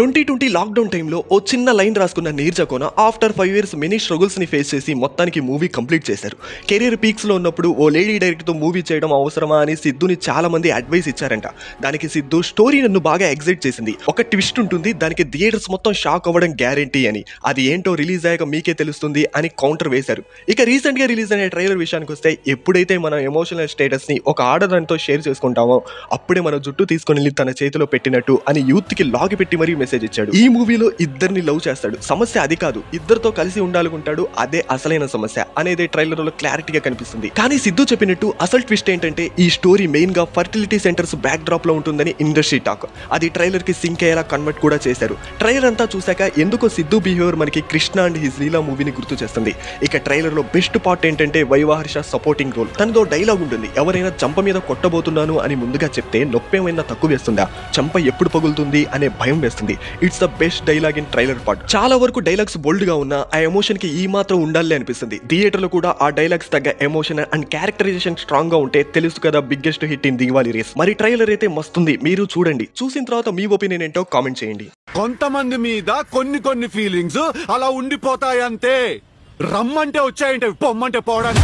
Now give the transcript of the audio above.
2020 lockdown టైంలో ఓ చిన్న line రాసుకున్న నీర్జా కోన ఆఫ్టర్ 5 years మెనీ స్ట్రగుల్స్ ని ఫేస్ చేసి మొత్తానికి మూవీ కంప్లీట్ చేశారు. కెరీర్ పీక్స్ లో ఉన్నప్పుడు ఓ లేడీ డైరెక్టర్ తో మూవీ చేయడం అవసరమా అని సిద్ధుని చాలా మంది అడ్వైస్ ఇచ్చారంట. దానికి సిద్ధు స్టోరీ నన్ను బాగా ఎగ్జైట్ చేసింది, ఒక ట్విస్ట్ ఉంటుంది, దానికి థియేటర్స్ మొత్తం షాక్ అవ్వడం గ్యారంటీ అని, అది ఏంటో రిలీజ్ అయ్యాక మీకే తెలుస్తుంది అని కౌంటర్ వేశారు. ఇక రీసెంట్ గా రిలీజ్ అయిన ట్రైలర్ విషయానికి వస్తే, ఎప్పుడైతే మన ఎమోషనల్ స్టేటస్ ని ఒక ఆడదానితో షేర్ చేసుకుంటామో అప్పుడే మన జుట్టు తీసుకొని వెళ్ళి తన చేతిలో పెట్టినట్టు అని యూత్ కి లాగి పెట్టి మరీ మెసేజ్ ఇచ్చాడు. ఈ మూవీలో ఇద్దరిని లవ్ చేస్తాడు, సమస్య అది కాదు, ఇద్దరితో కలిసి ఉండాలనుకుంటాడు, అదే అసలైన సమస్య అనేది ట్రైలర్ లో క్లారిటీగా కనిపిస్తుంది. కానీ సిద్ధు చెప్పినట్టు అసలు ట్విస్ట్ ఏంటంటే, ఈ స్టోరీ మెయిన్ గా ఫర్టిలిటీ సెంటర్స్ బ్యాక్ డ్రాప్ లో ఉంటుందని ఇండస్ట్రీ టాక్. అది ట్రైలర్ కి సింక్ అయ్యేలా కన్వర్ట్ కూడా చేశారు. ట్రైలర్ అంతా చూశాక ఎందుకో సిద్ధు బిహేవియర్ మనకి కృష్ణ అండ్ హిజ్ లీలా మూవీని గుర్తు చేస్తుంది. ఇక ట్రైలర్ లో బెస్ట్ పార్ట్ ఏంటంటే వైవాహర్ష సపోర్టింగ్ రోల్. తనదో డైలాగ్ ఉంటుంది, ఎవరైనా చంప మీద కొట్టబోతున్నాను అని ముందుగా చెప్తే నొప్పేమైనా తక్కువ వేస్తుందా, చంప ఎప్పుడు పగులుతుంది అనే భయం వేస్తుంది. It's the best dialogue in trailer part. చాలా వరకు డైలాగ్స్ బోల్డ్ గా ఉన్నా ఆ ఎమోషన్ కి ఈ మాత్రం ఉండాలి అనిపిస్తుంది. థియేటర్ లో కూడా ఆ డైలాగ్స్ తగ్గ ఎమోషన్ అండ్ క్యారెక్టరైజేషన్ స్ట్రాంగ్ గా ఉంటే తెలుసు కదా biggest hit in Diwali race. మరి ట్రైలర్ అయితే మస్తుంది, మీరు చూడండి. చూసిన తర్వాత మీ ఒపీనియన్ ఏంటో కామెంట్ చేయండి. కొంతమంది మీద కొన్ని ఫీలింగ్స్ అలా ఉండిపోతాయంతే. రమ్మంటే వచ్చాయంటే పొమ్మంటే పోవడానికి